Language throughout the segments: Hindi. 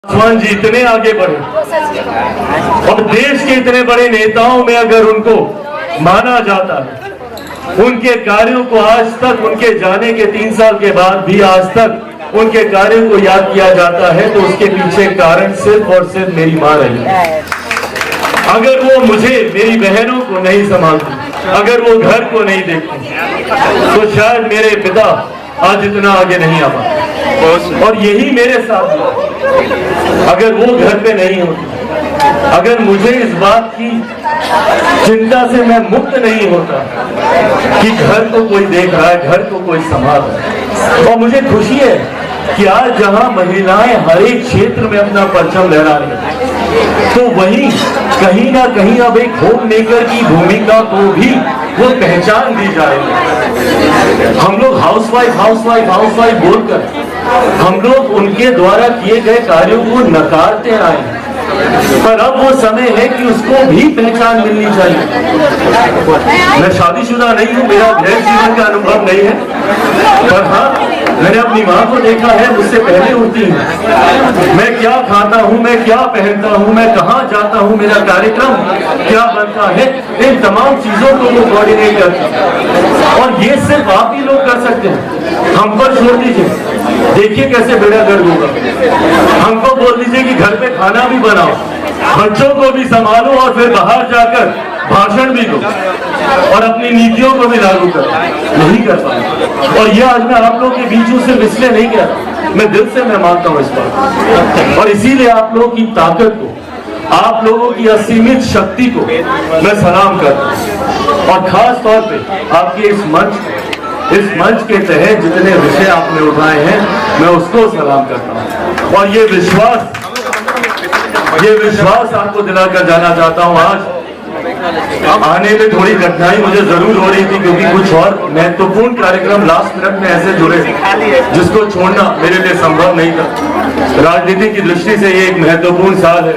पासवान जी इतने आगे बढ़े और देश के इतने बड़े नेताओं में अगर उनको माना जाता है, उनके कार्यों को आज तक, उनके जाने के 3 साल के बाद भी आज तक उनके कार्यों को याद किया जाता है, तो उसके पीछे कारण सिर्फ और सिर्फ मेरी मां रही है। अगर वो मुझे, मेरी बहनों को नहीं संभालती, अगर वो घर को नहीं देखती, तो शायद मेरे पिता आज इतना आगे नहीं आ पाते। और यही मेरे साथ हुआ। अगर वो घर पे नहीं होती, अगर मुझे इस बात की चिंता से मैं मुक्त नहीं होता कि घर को कोई देख रहा है, घर को कोई संभाल रहा है, और मुझे खुशी है कि आज जहां महिलाएं हर एक क्षेत्र में अपना परचम लहरा रही हैं, तो वहीं कहीं ना कहीं अब एक होम मेकर की भूमिका को भी वो पहचान दी जा रही है। हम लोग हाउसवाइफ बोलकर हम लोग उनके द्वारा किए गए कार्यों को नकारते आए, पर अब वो समय है कि उसको भी पहचान मिलनी चाहिए। मैं शादीशुदा नहीं हूँ, मेरा गृह जीवन का अनुभव नहीं है, पर हाँ मैंने अपनी माँ को देखा है, मुझसे पहले उठती है। मैं क्या खाता हूँ, मैं क्या पहनता हूँ, मैं कहाँ जाता हूँ, मेरा कार्यक्रम क्या बनता है, इन तमाम चीजों को वो कोऑर्डिनेट करता है। और ये सिर्फ आप ही लोग कर सकते हैं, हम पर छोड़ दीजिए। देखिए कैसे बेड़ा गर्क होगा। हमको बोल दीजिए कि घर पे खाना भी बनाओ, बच्चों को भी संभालो और फिर बाहर जाकर भाषण भी दो और अपनी नीतियों को भी लागू करो, नहीं कर पाए। और ये आज मैं आप लोग के बीच से इसलिए नहीं कह रहा, मैं दिल से मैं मानता हूँ इस बात, और इसीलिए आप लोगों की ताकत को, आप लोगों की असीमित शक्ति को मैं सलाम करता हूँ। और खास तौर पे आपके इस मंच के तहत जितने विषय आपने उठाए हैं, मैं उसको सलाम करता हूँ। और ये विश्वास आपको दिलाकर जाना चाहता हूँ। आज आने में थोड़ी कठिनाई मुझे जरूर हो रही थी, क्योंकि कुछ और महत्वपूर्ण कार्यक्रम लास्ट मिनट में ऐसे जुड़े जिसको छोड़ना मेरे लिए संभव नहीं था। राजनीति की दृष्टि से ये एक महत्वपूर्ण साल है,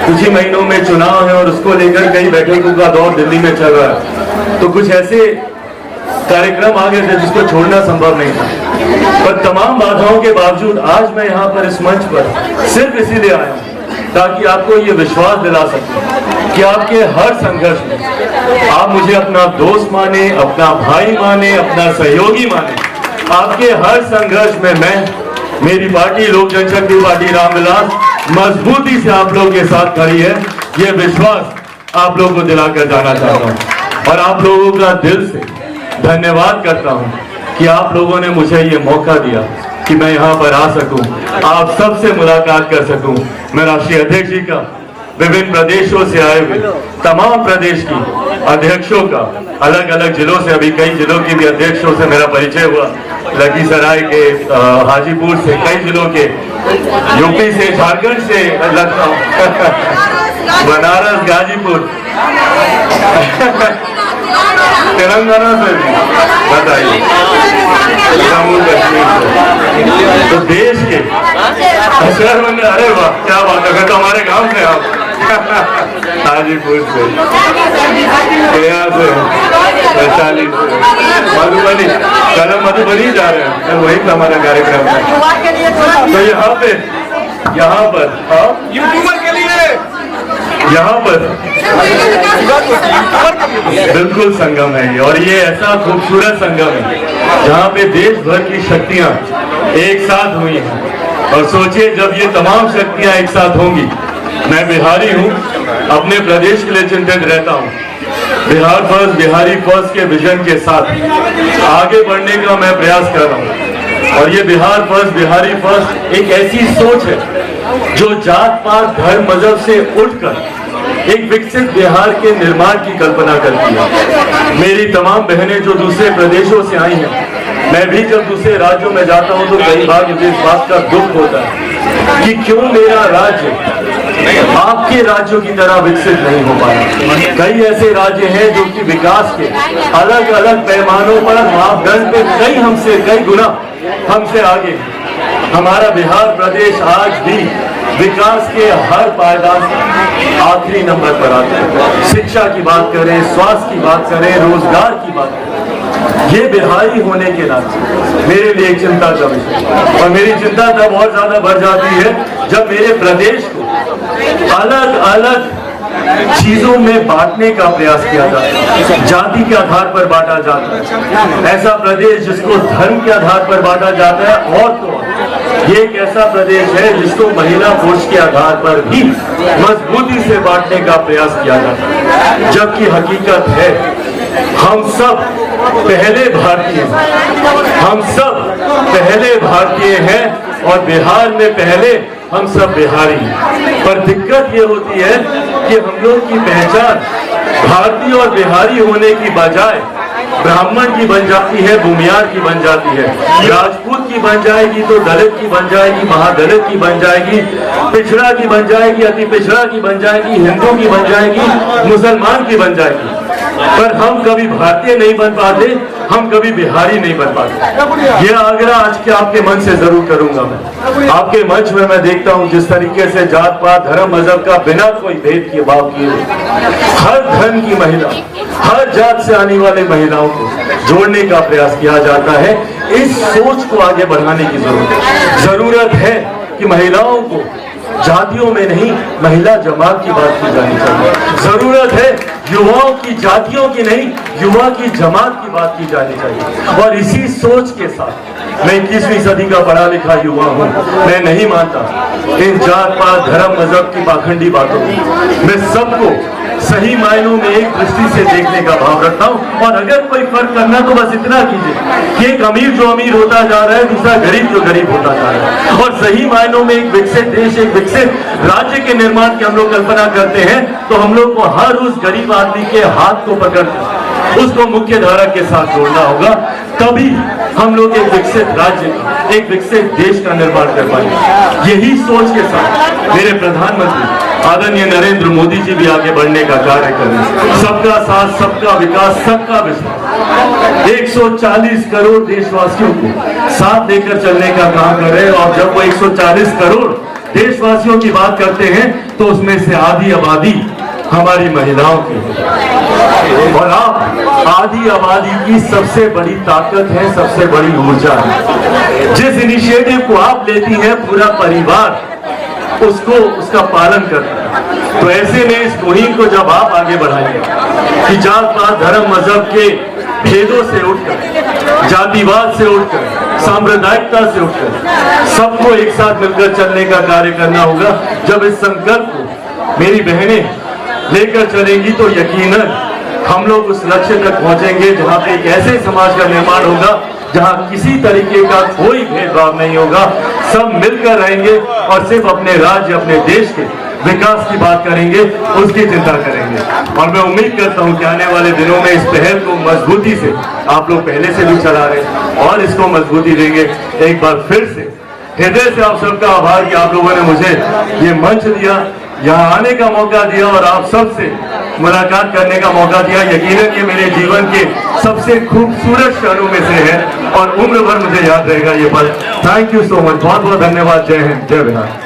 कुछ ही महीनों में चुनाव है और उसको लेकर कई बैठकों का दौर दिल्ली में चल रहा है, तो कुछ ऐसे कार्यक्रम आ गए थे जिसको छोड़ना संभव नहीं था। पर तमाम बाधाओं के बावजूद आज मैं यहाँ पर इस मंच पर सिर्फ इसीलिए आया हूँ ताकि आपको ये विश्वास दिला सकूं कि आपके हर संघर्ष में आप मुझे अपना दोस्त माने, अपना भाई माने, अपना सहयोगी माने। आपके हर संघर्ष में मैं, मेरी पार्टी लोक जनशक्ति पार्टी रामविलास मजबूती से आप लोगों के साथ खड़ी है। ये विश्वास आप लोगों को दिलाकर जाना चाहता हूँ और आप लोगों का दिल से धन्यवाद करता हूं कि आप लोगों ने मुझे ये मौका दिया कि मैं यहाँ पर आ सकूं, आप सबसे मुलाकात कर सकूं। मैं राष्ट्रीय अध्यक्ष जी का, विभिन्न प्रदेशों से आए हुए तमाम प्रदेश की अध्यक्षों का, अलग अलग जिलों से, अभी कई जिलों के भी अध्यक्षों से मेरा परिचय हुआ, लखीसराय के, हाजीपुर से, कई जिलों के, यूपी से, झारखंड से, लखनऊ, बनारस, गाजीपुर, तेलंगाना से भी, बताइए, जम्मू कश्मीर से, तो देश के शहर में। अरे वाह, क्या बात है, तो हमारे गांव से आप, हाजीपुर से, गया से, वैशाली से, मधुबनी, कल हम मधुबनी जा रहे हैं, कल वही था हमारा कार्यक्रम है। तो यहाँ पर यूट्यूबर के लिए यहाँ पर बिल्कुल संगम है ये, और ये ऐसा खूबसूरत संगम है जहाँ पे देश भर की शक्तियाँ एक साथ हुई हैं। और सोचिए जब ये तमाम शक्तियाँ एक साथ होंगी, मैं बिहारी हूँ, अपने प्रदेश के लिए चिंतित रहता हूँ, बिहार फर्स्ट, बिहारी फर्स्ट के विजन के साथ आगे बढ़ने का मैं प्रयास कर रहा हूँ। और ये बिहार फर्स्ट, बिहारी फर्स्ट एक ऐसी सोच है जो जात पात धर्म मजहब से उठकर एक विकसित बिहार के निर्माण की कल्पना करती है। मेरी तमाम बहनें जो दूसरे प्रदेशों से आई हैं, मैं भी जब दूसरे राज्यों में जाता हूं तो कई बार मुझे इस बात का दुख होता है कि क्यों मेरा राज्य आपके राज्यों की तरह विकसित नहीं हो पाया। कई ऐसे राज्य हैं जो कि विकास के अलग अलग पैमानों पर, मापदंड पे कई गुना हमसे आगे। हमारा बिहार प्रदेश आज भी विकास के हर पायदान आखिरी नंबर पर आता है। शिक्षा की बात करें, स्वास्थ्य की बात करें, रोजगार की बात करें, ये बिहारी होने के नाते मेरे लिए चिंता का विषय, और मेरी चिंता तब और ज्यादा बढ़ जाती है जब मेरे प्रदेश को अलग अलग चीजों में बांटने का प्रयास किया जाता है। जाति के आधार पर बांटा जाता है, ऐसा प्रदेश जिसको धर्म के आधार पर बांटा जाता है, और तो ये एक ऐसा प्रदेश है जिसको महिला पुरुष के आधार पर भी मजबूती से बांटने का प्रयास किया जाता है। जबकि हकीकत है हम सब पहले भारतीय हैं, हम सब पहले भारतीय हैं, और बिहार में पहले हम सब बिहारी हैं। पर दिक्कत ये होती है कि हम लोग की पहचान भारतीय और बिहारी होने की बजाय ब्राह्मण की बन जाती है, भूमियार की बन जाती है, राजपूत की बन जाएगी तो दलित की बन जाएगी, महादलित की बन जाएगी, पिछड़ा की बन जाएगी, अति पिछड़ा की बन जाएगी, हिंदू की बन जाएगी, मुसलमान की बन जाएगी। पर हम कभी भारतीय नहीं बन पाते, हम कभी बिहारी नहीं बन पाते। यह आग्रह आज के आपके मन से जरूर करूंगा। मैं आपके मंच में मैं देखता हूं जिस तरीके से जात पात धर्म मजहब का बिना कोई भेद के भाव किए हर धर्म की महिला, हर जात से आने वाले महिलाओं को जोड़ने का प्रयास किया जाता है। इस सोच को आगे बढ़ाने की जरूरत है कि महिलाओं को जातियों में नहीं, महिला जमात की बात की जानी चाहिए। जरूरत है युवाओं की जातियों की नहीं, युवा की जमात की बात की जानी चाहिए। और इसी सोच के साथ मैं 21वीं सदी का पढ़ा लिखा युवा हूँ। मैं नहीं मानता इन जात पात धर्म मजहब की पाखंडी बातों में। मैं सबको सही मायनों में एक दृष्टि से देखने का भाव रखता हूँ। और अगर कोई फर्क करना तो बस इतना कीजिए कि एक अमीर जो अमीर होता जा रहा है, दूसरा गरीब जो गरीब होता जा रहा है, और सही मायनों में एक विकसित देश, एक विकसित राज्य के निर्माण की हम लोग कल्पना करते हैं, तो हम लोग को हर उस गरीब आदमी के हाथ को पकड़कर उसको मुख्य धारा के साथ जोड़ना होगा। तभी हम लोग एक विकसित राज्य, एक विकसित देश का निर्माण कर पाएंगे। यही सोच के साथ मेरे प्रधानमंत्री आदरणीय नरेंद्र मोदी जी भी आगे बढ़ने का कार्य कर रहे हैं। सबका साथ, सबका विकास, सबका विश्वास, 140 करोड़ देशवासियों को साथ लेकर चलने का काम कर रहे हैं। और जब वो 140 करोड़ देशवासियों की बात करते हैं तो उसमें से आधी आबादी हमारी महिलाओं की है। और आप आधी आबादी की सबसे बड़ी ताकत है, सबसे बड़ी ऊर्जा है। जिस इनिशिएटिव को आप लेती हैं, पूरा परिवार उसको, उसका पालन करता है। तो ऐसे में इस मुहिम को जब आप आगे बढ़ाएंगे कि जात पात धर्म मजहब के भेदों से उठकर, जातिवाद से उठकर, सांप्रदायिकता से उठकर सबको एक साथ मिलकर चलने का कार्य करना होगा। जब इस संकल्प को मेरी बहनें लेकर चलेंगी तो यकीनन हम लोग उस लक्ष्य तक पहुंचेंगे जहां पे एक ऐसे समाज का निर्माण होगा जहां किसी तरीके का कोई भेदभाव नहीं होगा। सब मिलकर रहेंगे और सिर्फ अपने राज्य, अपने देश के विकास की बात करेंगे, उसकी चिंता करेंगे। और मैं उम्मीद करता हूं कि आने वाले दिनों में इस पहल को मजबूती से, आप लोग पहले से भी चला रहे हैं और इसको मजबूती देंगे। एक बार फिर से हृदय से आप सबका आभार कि आप लोगों ने मुझे ये मंच दिया, यहाँ आने का मौका दिया और आप सबसे मुलाकात करने का मौका दिया। यकीनन ये मेरे जीवन के सबसे खूबसूरत क्षणों में से है और उम्र भर मुझे याद रहेगा ये पल। थैंक यू सो मच, बहुत बहुत धन्यवाद। जय हिंद, जय बिहार।